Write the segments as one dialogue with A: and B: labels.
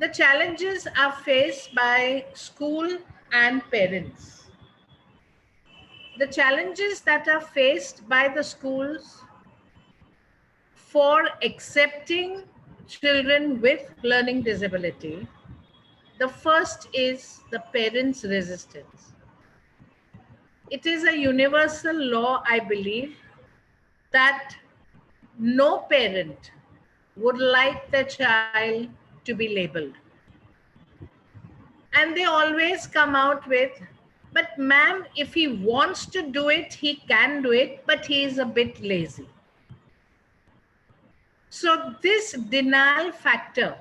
A: The challenges are faced by school and parents. The challenges that are faced by the schools for accepting children with learning disability, the first is the parents' resistance. It is a universal law, I believe, that no parent would like their child to be labeled. And they always come out with, but ma'am, if he wants to do it, he can do it, but he is a bit lazy. So this denial factor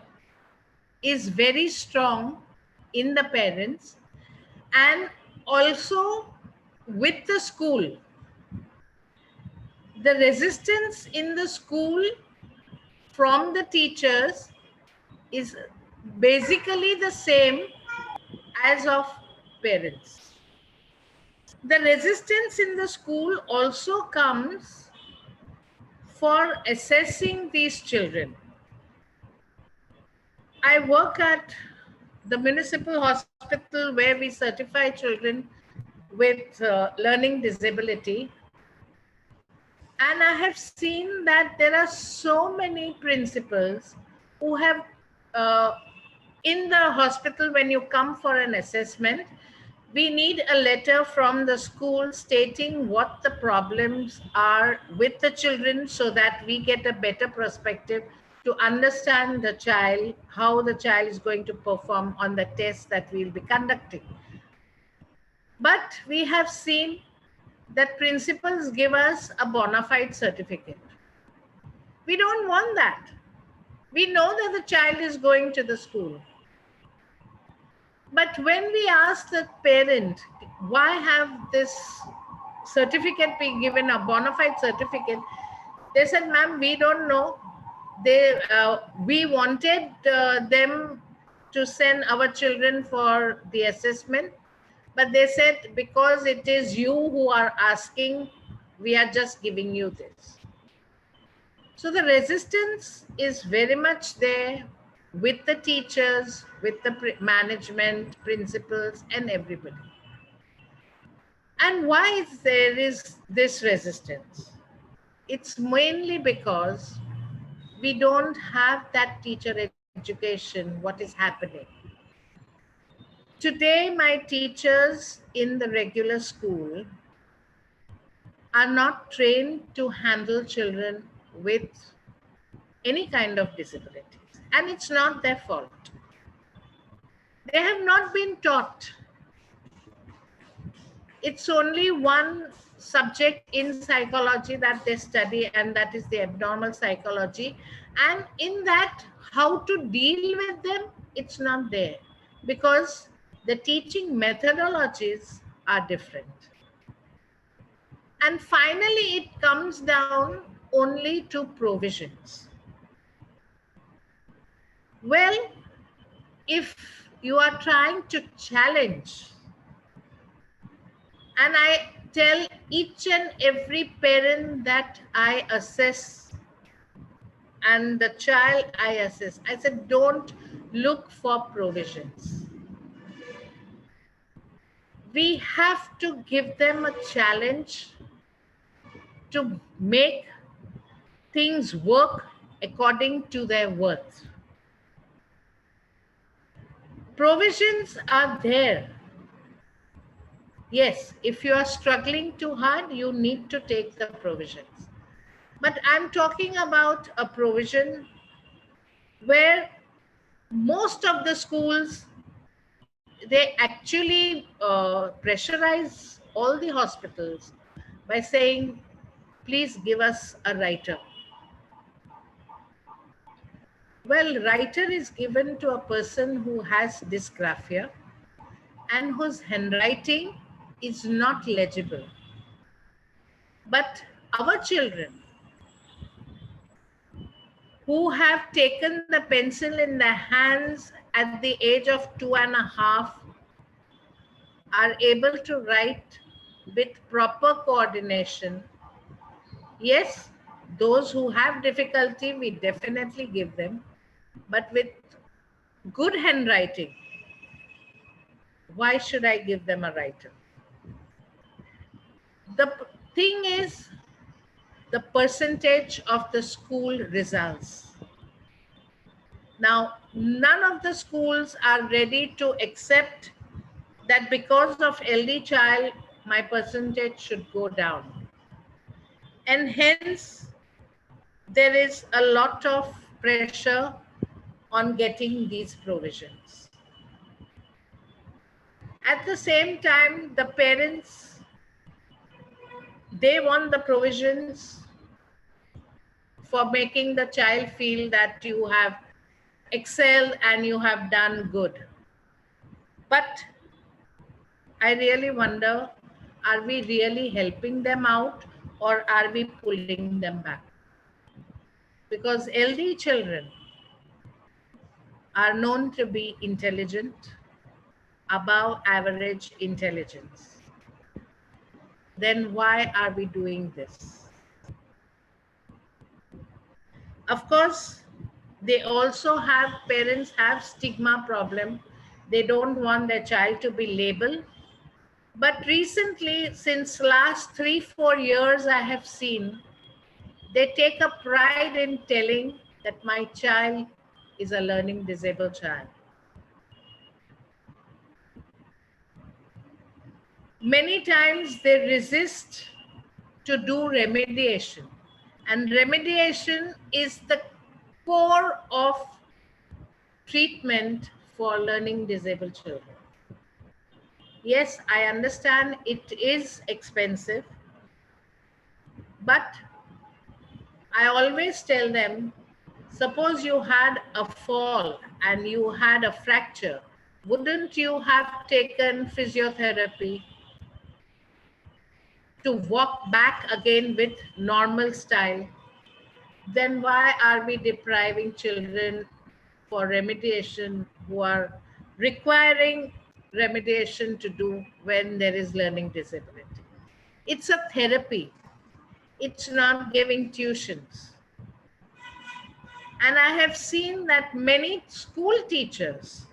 A: is very strong in the parents and also with the school. The resistance in the school from the teachers is basically the same as of parents. The resistance in the school also comes for assessing these children. I work at the municipal hospital where we certify children with learning disability. And I have seen that there are so many principals who have, in the hospital, when you come for an assessment, we need a letter from the school stating what the problems are with the children so that we get a better perspective to understand the child, how the child is going to perform on the test that we'll be conducting. But we have seen that principals give us a bona fide certificate. We don't want that. We know that the child is going to the school. But when we ask the parent, why have this certificate be given, a bona fide certificate? They said, ma'am, we don't know. We wanted them to send our children for the assessment, but they said, because it is you who are asking, we are just giving you this. So the resistance is very much there with the teachers, with the management, principals, and everybody. And why there is this resistance? It's mainly because we don't have that teacher education, what is happening. Today, my teachers in the regular school are not trained to handle children with any kind of disabilities. And it's not their fault. They have not been taught. It's only one subject in psychology that they study, and that is the abnormal psychology. And in that, how to deal with them, it's not there because the teaching methodologies are different. And finally, it comes down only to provisions. Well, if you are trying to challenge, and I tell each and every parent that I assess and the child I assess, I said, don't look for provisions. We have to give them a challenge to make things work according to their worth. Provisions are there. Yes, if you are struggling too hard, you need to take the provisions. But I'm talking about a provision where most of the schools, they actually pressurize all the hospitals by saying, please give us a writer. Well, writer is given to a person who has dysgraphia and whose handwriting is not legible. But our children who have taken the pencil in their hands at the age of 2.5 are able to write with proper coordination. Yes, those who have difficulty, we definitely give them, but with good handwriting, why should I give them a writer? The thing is the percentage of the school results. Now, none of the schools are ready to accept that because of LD child, my percentage should go down. And hence, there is a lot of pressure on getting these provisions. At the same time, the parents, they want the provisions for making the child feel that you have excelled and you have done good. But I really wonder, are we really helping them out or are we pulling them back? Because LD children are known to be intelligent, above average intelligence. Then why are we doing this? Of course, they also have, parents have stigma problem. They don't want their child to be labeled. But recently, since last 3-4 years, I have seen they take a pride in telling that my child is a learning disabled child. Many times they resist to do remediation. And remediation is the core of treatment for learning disabled children. Yes, I understand it is expensive, but I always tell them, suppose you had a fall and you had a fracture, wouldn't you have taken physiotherapy to walk back again with normal style? Then why are we depriving children for remediation who are requiring remediation to do when there is learning disability? It's a therapy. It's not giving tuitions. And I have seen that many school teachers,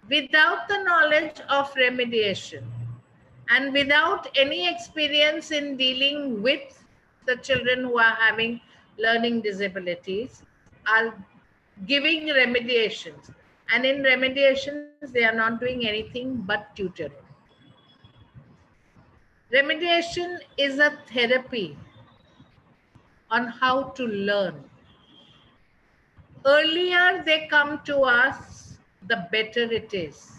A: without the knowledge of remediation and without any experience in dealing with the children who are having learning disabilities, are giving remediations. And in remediations, they are not doing anything but tutoring. Remediation is a therapy on how to learn. Earlier they come to us, the better it is.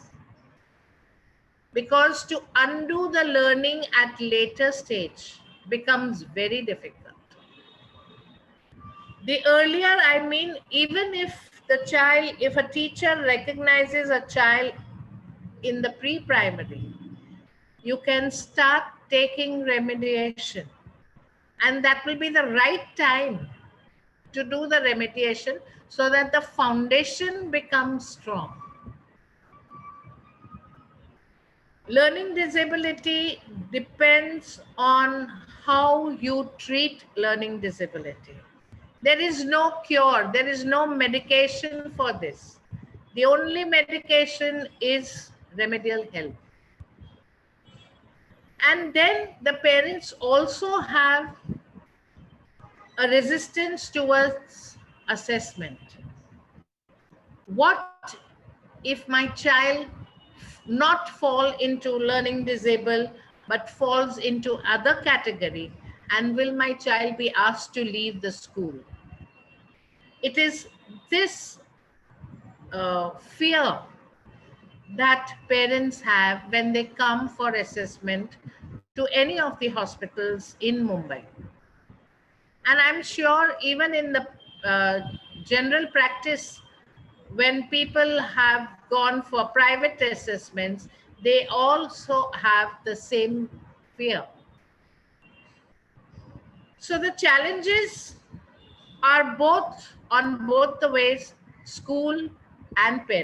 A: Because to undo the learning at later stage becomes very difficult. The earlier, I mean, even if the child, if a teacher recognizes a child in the pre-primary, you can start taking remediation. And that will be the right time to do the remediation so that the foundation becomes strong. Learning disability depends on how you treat learning disability. There is no cure, there is no medication for this. The only medication is remedial help. And then the parents also have a resistance towards assessment. What if my child not fall into learning disabled but falls into other category, and will my child be asked to leave the school? It is this fear that parents have when they come for assessment to any of the hospitals in Mumbai. And I'm sure even in the general practice, when people have gone for private assessments, they also have the same fear. So the challenges are both on both the ways, school and parents.